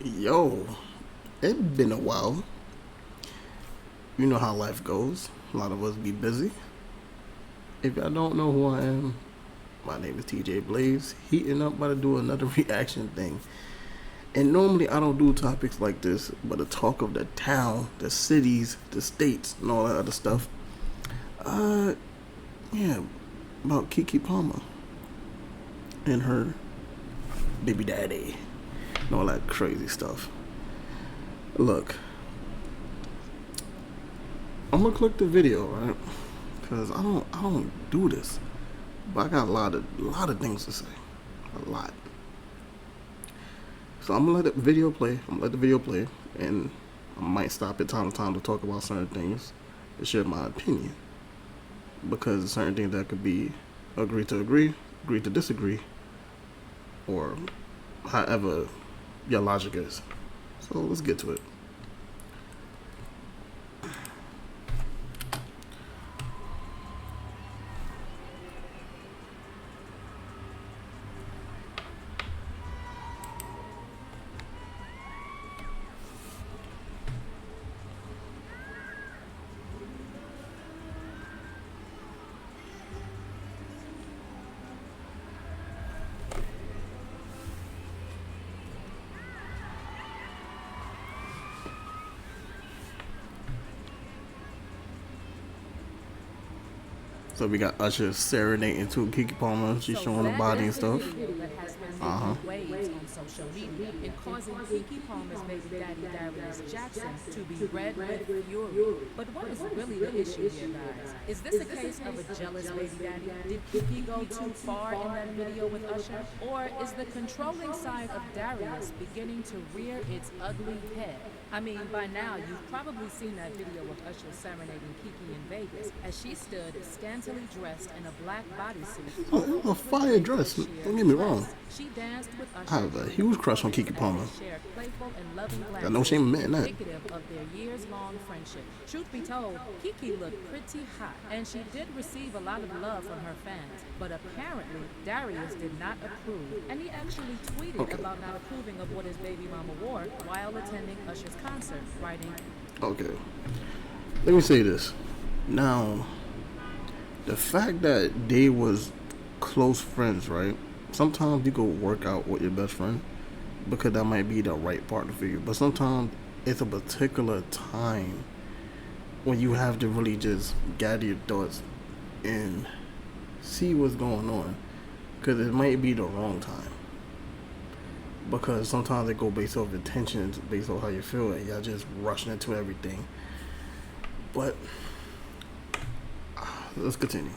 Yo, it's been a while. You know how life goes. A lot of us be busy. If y'all don't know who I am, my name is TJ Blaze. Heating up about to do another reaction thing. And normally I don't do topics like this, but the talk of the town, the cities, the states, and all that other stuff. Uh, yeah, about Keke Palmer and her baby daddy and all that crazy stuff. Look, I'm gonna click the video, right? Cause I don't do this, but I got a lot of things to say, a lot. So I'm gonna let the video play. I'm gonna let the video play, and I might stop at time to time to talk about certain things, to share my opinion, because there's certain things that could be agree to disagree, or however your logic is. So let's get to it. So we got Usher serenading to Keke Palmer. She's showing her body and stuff. That has been Uh huh. making waves on social media and causing Keke Palmer's baby daddy Darius Jackson to be red with fury. But what is really the issue here, guys? Is this a case of a jealous baby daddy? Did Keke go too far in that video with Usher? Or is the controlling side of Darius beginning to rear its ugly head? I mean, by now, you've probably seen that video of Usher serenading Keke in Vegas as she stood scantily dressed in a black bodysuit. Oh, it was a fire dress. Don't get me wrong. She danced with I Usher. have a huge crush on Keke Palmer. Shared playful and loving Got no shame in admitting that. indicative of their years-long friendship. Truth be told, Keke looked pretty hot, and she did receive a lot of love from her fans. But apparently, Darius did not approve, and he actually tweeted Okay. about not approving of what his baby mama wore while attending Usher's concert, writing, Okay. Let me say this. Now, the fact that they was close friends, right? Sometimes you go work out with your best friend because that might be the right partner for you. But sometimes it's a particular time when you have to really just gather your thoughts and see what's going on, because it might be the wrong time. Because sometimes it go based off intentions, based off how you feel, and y'all just rushing into everything. But let's continue.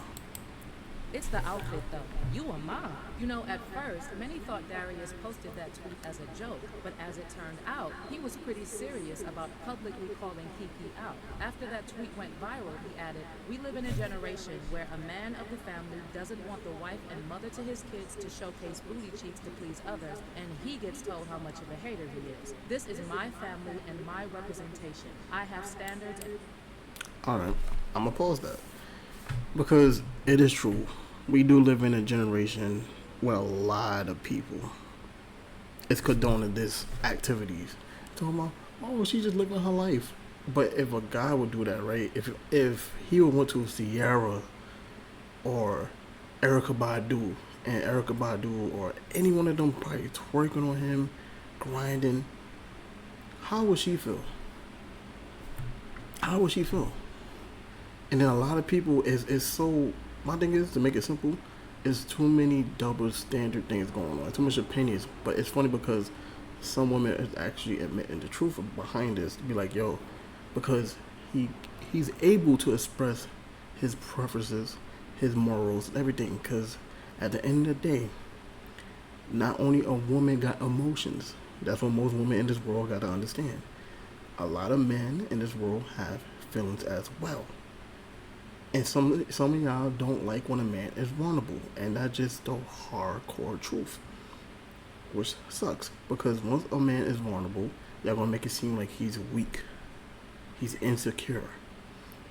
it's the outfit though. You a mom. You know, at first, many thought Darius posted that tweet as a joke, but as it turned out, he was pretty serious about publicly calling Keke out. After that tweet went viral, he added, "We live in a generation where a man of the family doesn't want the wife and mother to his kids to showcase booty cheeks to please others, and he gets told how much of a hater he is. This is my family and my representation. I have standards and..." All right, I'm gonna pause that because it is true. We do live in a generation where a lot of people is condoning this activities. Talking about, oh, she's just living her life. But if a guy would do that, right? If he would went to Sierra or Erica Badu and Erica Badu or any one of them probably twerking on him, grinding, how would she feel? How would she feel? And then a lot of people is so. My thing is, to make it simple, is too many double standard things going on, too much opinions. But it's funny because some women is actually admitting the truth behind this. To be like, yo, because he's able to express his preferences, his morals, and everything. Because at the end of the day, not only a woman got emotions. That's what most women in this world got to understand. A lot of men in this world have feelings as well. And some of y'all don't like when a man is vulnerable, and that's just the hardcore truth, which sucks because once a man is vulnerable, y'all gonna make it seem like he's weak, he's insecure,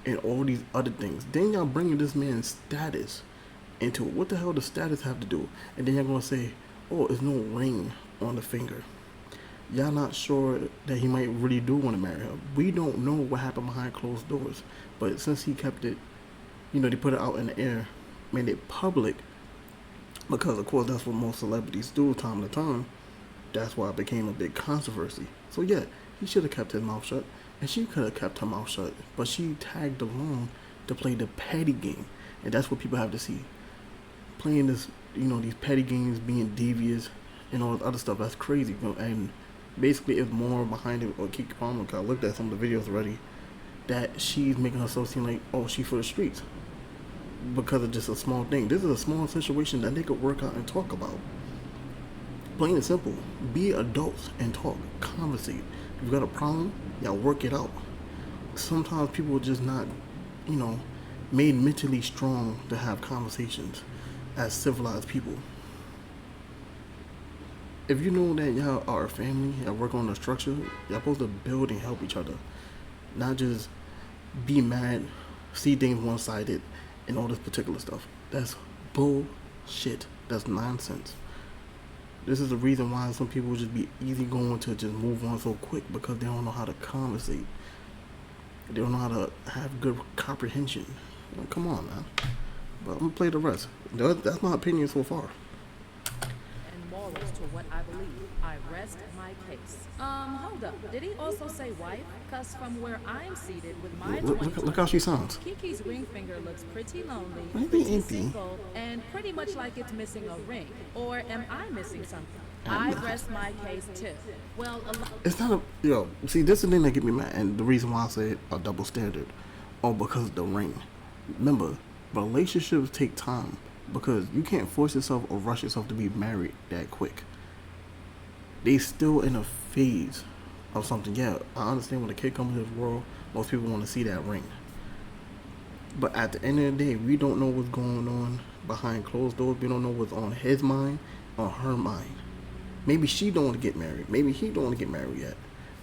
and all these other things. Then y'all bringing this man's status into it. What the hell does status have to do? And then y'all gonna say, "Oh, there's no ring on the finger." y'all not sure that he might really do want to marry her. We don't know what happened behind closed doors. But since he kept it, they put it out in the air, made it public, because of course that's what most celebrities do time to time. That's why it became a big controversy. So yeah, he should have kept his mouth shut, and she could have kept her mouth shut. But she tagged along to play the petty game, and that's what people have to see. Playing this, these petty games, being devious, and all this other stuff. That's crazy. And basically, it's more behind it. Or Keke Palmer, cause I looked at some of the videos already, that she's making herself seem like, oh, she for the streets because of just a small thing. This is a small situation that they could work out and talk about. Plain and simple. Be adults and talk. Conversate. If you got a problem, y'all work it out. Sometimes people are just not, you know, made mentally strong to have conversations as civilized people. If you know that y'all are a family, y'all work on a structure, y'all supposed to build and help each other. Not just be mad, see things one sided, and all this particular stuff. That's bullshit. That's nonsense. This is the reason why some people just be easy going to just move on so quick, because they don't know how to conversate. They don't know how to have good comprehension. Like, come on, man. But I'm gonna play the rest. That's my opinion so far. And morals to what I believe. I rest my case. Hold up. Did he also say wife? Cause from where I'm seated with my Look how she sounds. Keke's ring finger looks pretty lonely, Maybe pretty empty. single, and pretty much like it's missing a ring. Or am I missing something? I'm I not. rest my case too. Well, It's not see, this is the thing that get me mad, and the reason why I say a double standard, or because of the ring. Remember, relationships take time, because you can't force yourself or rush yourself to be married that quick. They still in a phase of something. Yeah, I understand when a kid comes into this world, most people want to see that ring. But at the end of the day, we don't know what's going on behind closed doors. We don't know what's on his mind, on her mind. Maybe she don't want to get married. Maybe he don't want to get married yet.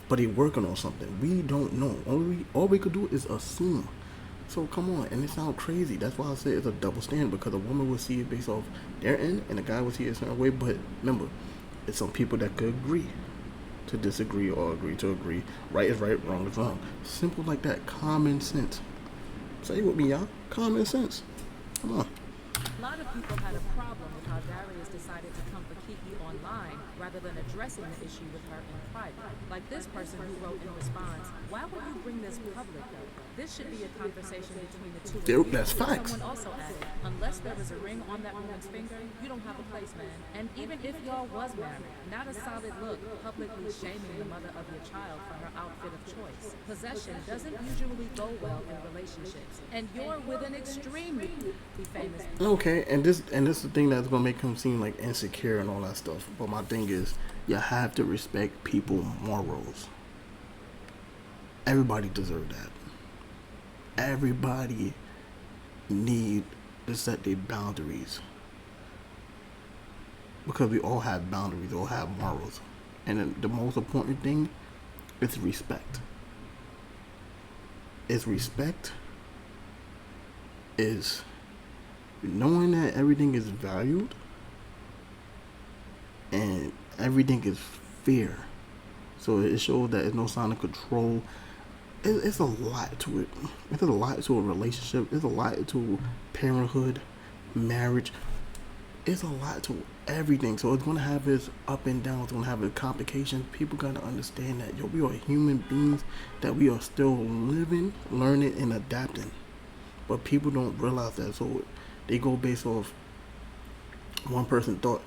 But he working on something. We don't know. All we could do is assume. So come on, and it sounds crazy. That's why I say it's a double standard, because a woman will see it based off their end, and a guy will see it a certain way. But remember, it's some people that could agree to disagree, or agree to agree. Right is right, wrong is wrong. Simple like that. Common sense. Say it with me, y'all. Common sense. Come on. a lot of people had a problem with how Darius decided to come for Keke online rather than addressing the issue with her in private. Like this person who wrote in response, "Why would you bring this public though? This should be a conversation between the two of you." That's facts. Someone also added, "Unless there is a ring on that woman's finger, you don't have a place, man. And even if y'all was married, not a solid look publicly shaming the mother of your child for her outfit of choice. Possession doesn't usually go well in relationships, and you're with an extremely famous." Okay, and this is the thing that's gonna make him seem like insecure and all that stuff. But my thing is, you have to respect people's morals. Everybody deserve that. Everybody need to set their boundaries, because we all have boundaries, we all have morals, and then the most important thing is respect. Is knowing that everything is valued and everything is fair. So it shows that there's no sign of control. It's a lot to it. It's a lot to a relationship. It's a lot to parenthood, marriage. It's a lot to everything. So it's gonna have its up and down. It's gonna have its complications. People gotta understand that we are human beings, that we are still living, learning, and adapting. But people don't realize that. So they go based off one person thought.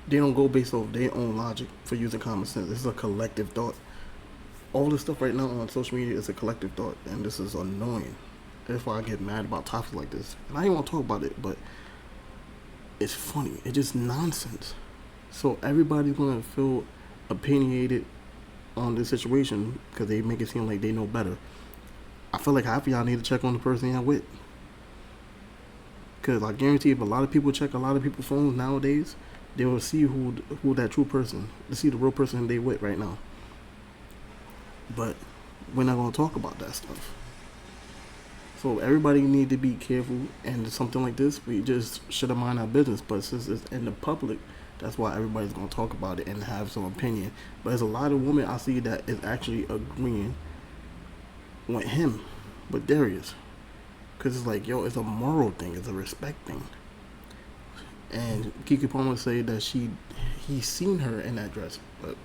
They don't go based off their own logic for using common sense. This is a collective thought. All this stuff right now on social media is a collective thought, and this is annoying. That's why I get mad about topics like this. And I don't want to talk about it, but it's funny. It's just nonsense. So everybody's gonna feel opinionated on this situation because they make it seem like they know better. I feel like half of y'all need to check on the person y'all with. Because I guarantee if a lot of people check a lot of people's phones nowadays, they will see who that true person, to see the real person they with right now. But we're not going to talk about that stuff. So everybody need to be careful, and something like this, we just should have mind our business. But since it's in the public, That's why everybody's gonna talk about it and have some opinion. But there's a lot of women I see that is actually agreeing with him, with Darius, because it's like, yo, it's a moral thing, it's a respect thing. And Keke Palmer say that he's seen her in that dress, but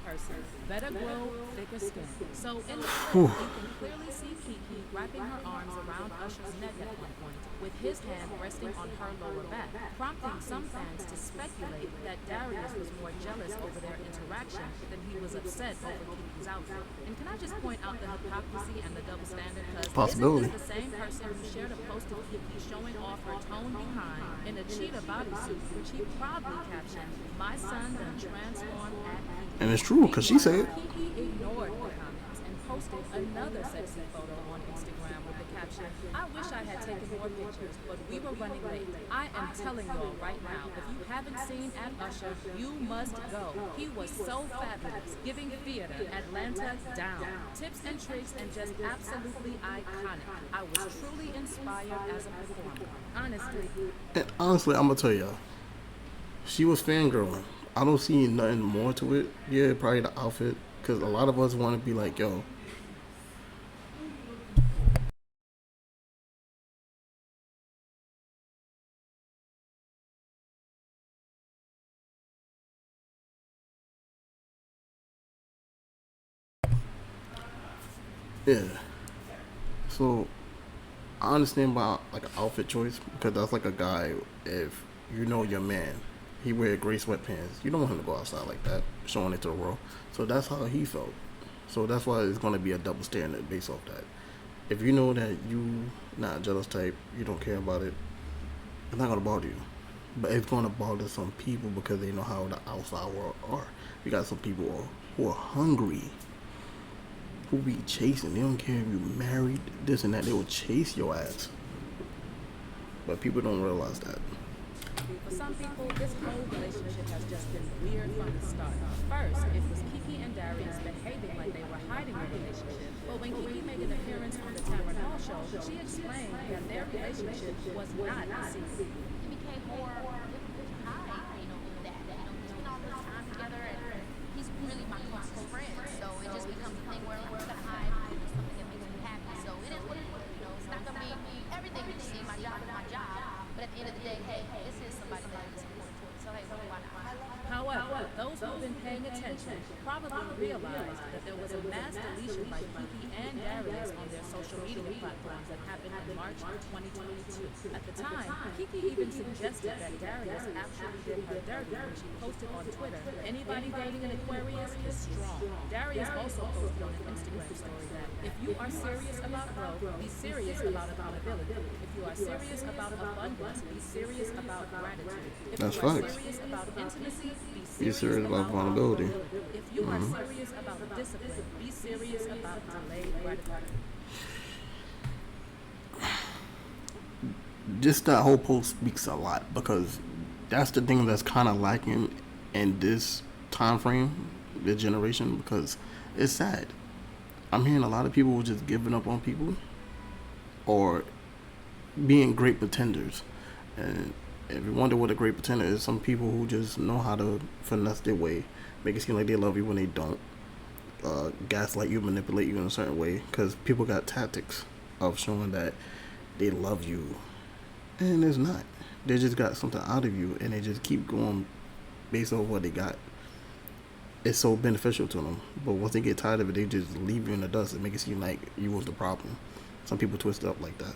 Person. Better grow thicker skin. So in the clip, whew, you can clearly see Keke wrapping her arms around Usher's neck at one point, with his hand resting on her lower back, prompting some fans to speculate that Darius was more jealous over their interaction than he was upset over Keke's outfit. And can I just point out the hypocrisy and the double standard? Because isn't this possibility. the same person who shared a post of Keke showing off her toned behind in a cheetah bodysuit, which he proudly captioned, "My son done transformed at Keke." And it's true, because she Meanwhile, said, Keke ignored the comments and posted another sexy photo on Instagram with the caption, "I wish I had taken more pictures, but we were running late. I am telling y'all right now, if you haven't seen at Usher, you must go. He was so fabulous, giving theater, Atlanta down. Tips and tricks and just absolutely iconic. I was truly inspired as a performer. Honestly, and honestly, I'm gonna tell y'all, she was fangirling. I don't see nothing more to it. Yeah, probably the outfit, because a lot of us want to be like, yo, yeah. So I understand about like an outfit choice because that's like a guy. If you know your man, he wear gray sweatpants. You don't want him to go outside like that, showing it to the world. So that's how he felt. So that's why it's gonna be a double standard based off that. If you know that you not a jealous type, you don't care about it, it's not gonna bother you. But it's gonna bother some people because they know how the outside world are. You got some people who are hungry, who be chasing. They don't care if you married, this and that. They will chase your ass. But people don't realize that. for some people, this whole relationship has just been weird from the start. First, it was Keke and Darius behaving like they were hiding the relationship. But when Keke made an appearance on the Tamron Hall show, she explained that their relationship was not a secret. It became more difficult to hide, that. We spend all this time together and he's really my closest friend. So it just becomes a thing where I'm not gonna hide, something that makes me happy. So it is what it is, It's not gonna be everything you see. My job is my job. But at the end of the day, hey, this is somebody that is important to me. So hey, why not? However, those who've been paying attention probably realized that there was a mass deletion by Keke and Darius on their social media platforms that happened in March of 2022. At the time, Keke even suggested that Darius actually did her dirty when she posted on Twitter, "Anybody dating an Aquarius is strong." Darius also posted on an Instagram story that if you are serious about growth, be serious about accountability. If you are serious about abundance, be serious about gratitude. If That's you are facts. serious about intimacy, Be serious about vulnerability. if you are serious about discipline, be serious about delayed gratification. Just that whole post speaks a lot because that's the thing that's kind of lacking in this time frame, this generation, because it's sad. I'm hearing a lot of people just giving up on people or being great pretenders. And if you wonder what a great pretender is, some people who just know how to finesse their way, make it seem like they love you when they don't, gaslight you, manipulate you in a certain way, because people got tactics of showing that they love you, and it's not. They just got something out of you, and they just keep going based on what they got. It's so beneficial to them, but once they get tired of it, they just leave you in the dust and make it seem like you was the problem. Some people twist it up like that.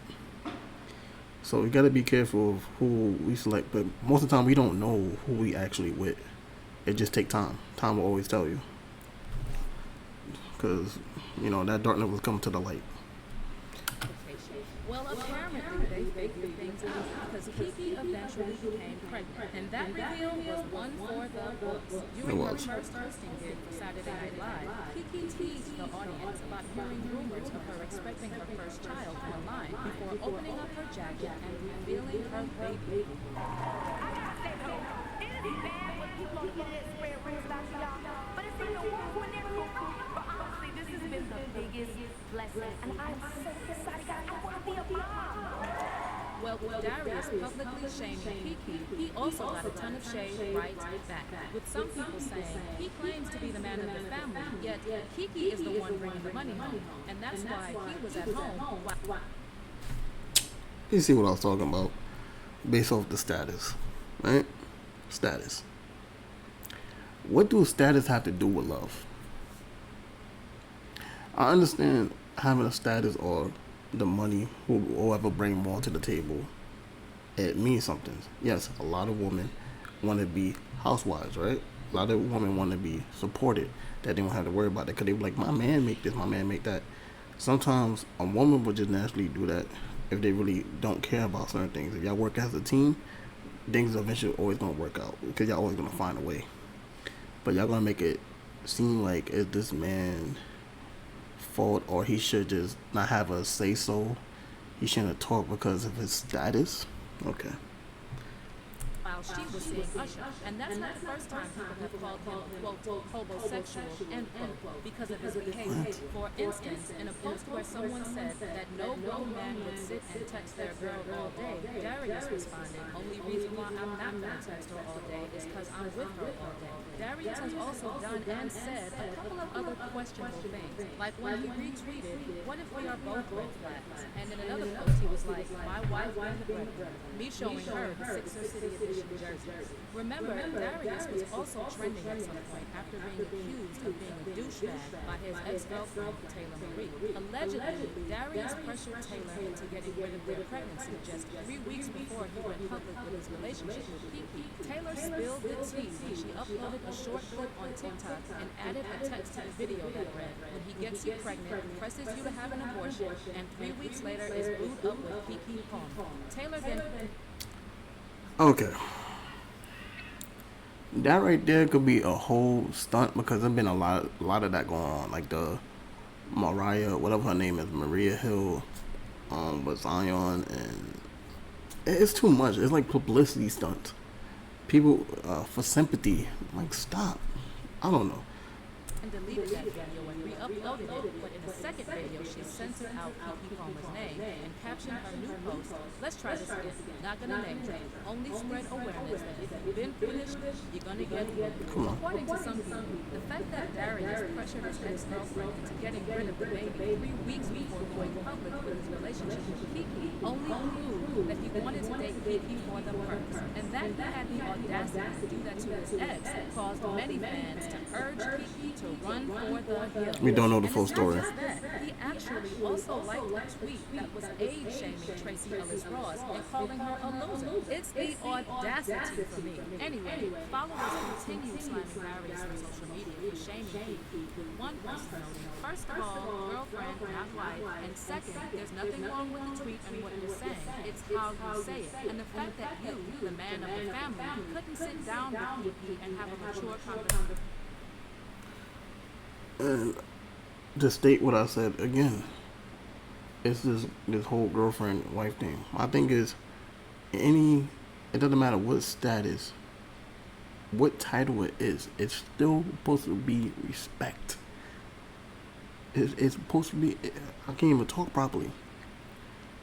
So we gotta be careful of who we select, but most of the time we don't know who we actually with. It just take time. Time will always tell you, because that darkness will come to the light. Well, apparently they figured things out because Keke eventually became pregnant, and that reveal was one for the books. During her first hosting gig for Saturday Night Live, Keke teased the audience about hearing rumors of her expecting her first child online before opening up her jacket and revealing her baby. Well, Well, with Darius publicly shaming Keke, he also got a ton of shade right back, with some people saying he claims to be the man of the family, yet Keke is the one bringing the money home, and that's why he was at home while You see what I was talking about? Based off the status, right? Status. What do status have to do with love? I understand having a status or the money, whoever bring more to the table, it means something. Yes, a lot of women want to be housewives, right? A lot of women want to be supported, that they don't have to worry about it because they be like, my man make this, my man make that. Sometimes a woman would just naturally do that if they really don't care about certain things. If y'all work as a team, things eventually always gonna work out because y'all always gonna find a way. But y'all gonna make it seem like it's this man fault or he should just not have a say so. He shouldn't talk because of his status. Okay. she was seeing Usher. And that's not the first time people have called him, quote, homosexual, end quote, because of his behavior. For instance, in a post where someone said that no grown man would sit and text their girl all day, Darius responded, only reason why I'm not going to text her all day is because I'm with her all day. Darius has also done and said a couple of other questionable things, like when he retweeted, what if we are both red flags? And in another post he was like, my wife and the breadwinner, me showing her the Sixer City Edition jerseys. Remember, Darius was also trending at some point after being accused of being a douchebag by his ex-girlfriend, Taylor Marie. Allegedly, Darius pressured Taylor into getting rid of their pregnancy just 3 weeks before he went public with his relationship with Keke. Taylor spilled the tea when she uploaded a short clip on TikTok and added a text to the video that read, when he gets you pregnant, presses you to have an abortion, and 3 weeks later is booed up with Keke Plamer. Taylor then... Okay. That right there could be a whole stunt because there's been a lot of that going on. Like the Mariah, whatever her name is, Maria Hill, with Zion, and it's too much. It's like publicity stunts. People for sympathy, like stop. I don't know. and deleted that video and re-uploaded it, but in a second video she censored out Keke Plamer's name and captioned her new post, let's try this again, not gonna name drop, only spread awareness that if you've been through this, you're gonna get it. According to some people, the fact that Darius pressured his ex-girlfriend into getting rid of the baby 3 weeks before going public with his relationship with Keke only proved that he wanted to date Keke for the perks, and that he had the audacity to do that to his ex caused many fans to urge Keke to run for the hills. We don't know the full story. He actually also liked a tweet that was age-shaming Tracy Ellis Ross and calling her a loser. It's the audacity for me. Anyway, followers continued slamming Darius on social media for shaming Keke, with one person noting, first of all, girlfriend, not wife, and second, there's nothing wrong with the tweet and what you're saying. It's how you say it. And the fact that you, the man of the family, couldn't sit down with Keke and have a mature conversation. And to state what I said again, it's this whole girlfriend wife thing. My thing is, it doesn't matter what status, what title it is, it's still supposed to be respect. It's supposed to be, I can't even talk properly,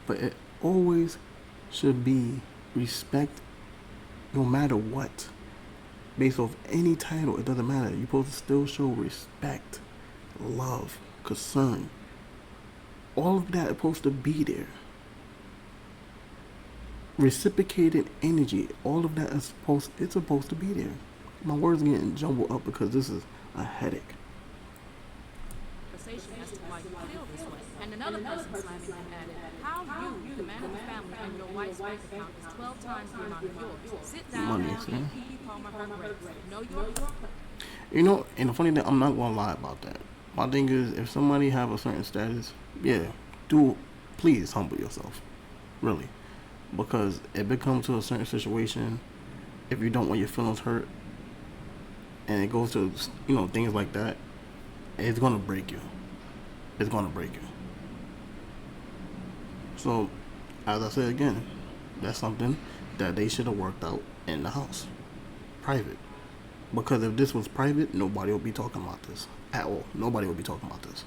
but it always should be respect no matter what. Based off any title, it doesn't matter. You're supposed to still show respect, love, concern. All of that is supposed to be there. Reciprocated energy, all of that is supposed to be there. My words are getting jumbled up because this is a headache. Conversation as to why you feel this way. And another person slamming him added, how you, the man of the family, and your wife's bank account is 12 times the amount of yours. Sit down Money, and give Keke Plamer her grapes. Know your You know, and the funny thing, I'm not gonna lie about that. My thing is, if somebody have a certain status, yeah, please humble yourself, really, because it becomes to a certain situation, if you don't want your feelings hurt, and it goes to things like that, it's gonna break you. It's gonna break you. So, as I said again, that's something that they should have worked out in the house, private. Because if this was private, nobody would be talking about this at all. Nobody would be talking about this.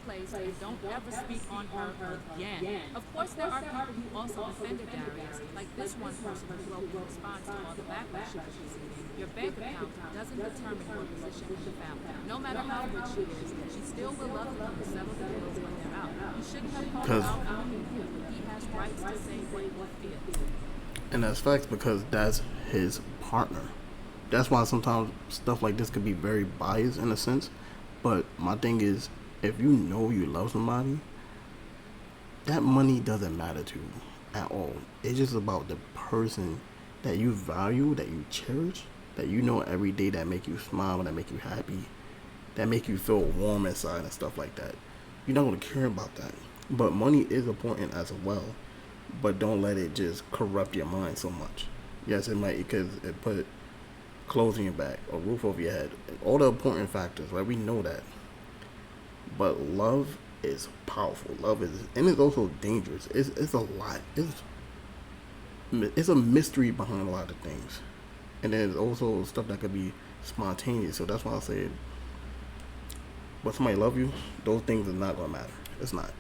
place and don't ever speak on her again. Of course, there are people who also defended Darius, like this one person who wrote in response to all the backlash she was receiving. Your bank account doesn't determine your position in the family. No matter how rich she is, she still will love him and settle the bills when they're out. You shouldn't have called him out on him, but he has rights to say what he feels. And that's facts because that's his partner. That's why sometimes stuff like this could be very biased in a sense. But my thing is, if you know you love somebody, that money doesn't matter to you at all. It's just about the person that you value, that you cherish, that you know every day that make you smile, that make you happy, that make you feel warm inside and stuff like that. You're not gonna care about that. But money is important as well. But don't let it just corrupt your mind so much. Yes, it might because it put clothes on your back, a roof over your head, all the important factors, right? We know that. But love is powerful. Love is, and it's also dangerous. It's a lot. It's a mystery behind a lot of things, and then there's also stuff that could be spontaneous. So that's why I said, when somebody love you, those things are not gonna matter. It's not.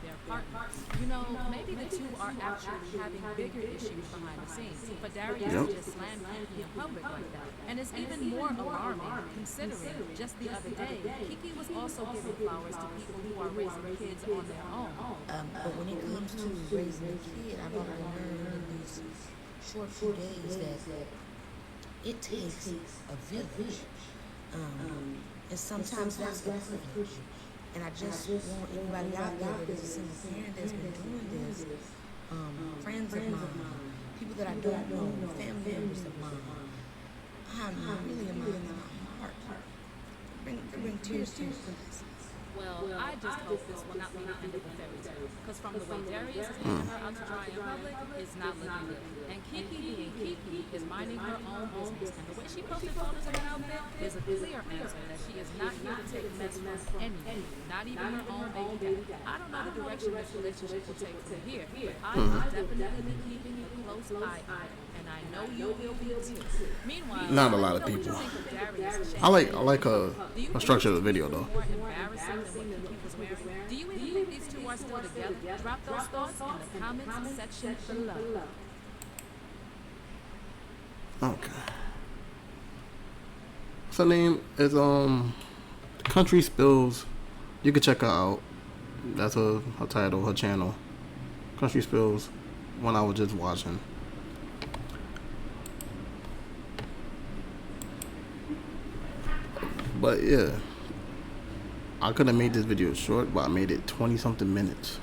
Their partners. You know, maybe the two are actually having bigger issues behind the scenes. For Darius to just slam Keke in public like that. And it's even more alarming considering just the other day, Keke was also giving flowers to people who are raising kids on their own. But when it comes to raising a kid, I've already learned in these short few days that it takes a village. And sometimes that's the privilege. And I just want anybody out there that is a single parent that's been doing this, friends of mine, people that I don't know, family members of mine, I'm really in my heart. Bring tears to your eyes. Well, I just hope this will not be the end of the fairy tale. Because from the way Darius is leaving her out to dry in public, it's not looking good. And Keke being Keke is minding her own business. And the way she posted photos of her outfit is a clear answer that she is not here to take mess from anyone, not even her own baby daddy. I don't know the direction this relationship will take from here, but I will definitely be keeping a close eye on it. And I know you will be too. Meanwhile, Not a lot of people. I like her structure of the video though. More embarrassing than what Keke was wearing? Do you even think these two are still together? Drop those thoughts in the comments section below. Okay. So her name is Country Spills. You can check her out. That's her title, her channel. Country Spills. One I was just watching. But yeah, I could have made this video short, but I made it 20 something minutes.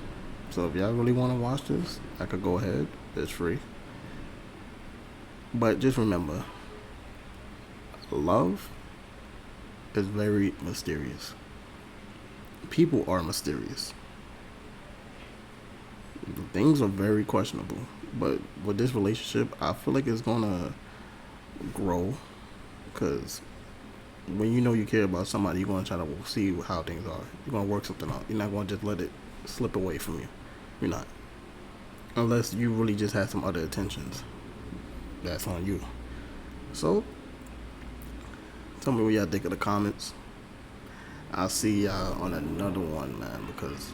So if y'all really want to watch this, I could go ahead. It's free. But just remember, love is very mysterious. People are mysterious. Things are very questionable. But with this relationship, I feel like it's gonna grow, because when you know you care about somebody, you're going to try to see how things are. You're going to work something out. You're not going to just let it slip away from you. You're not. Unless you really just had some other intentions. That's on you. So, tell me what y'all think of the comments. I'll see y'all on another one, man, because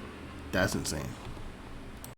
that's insane.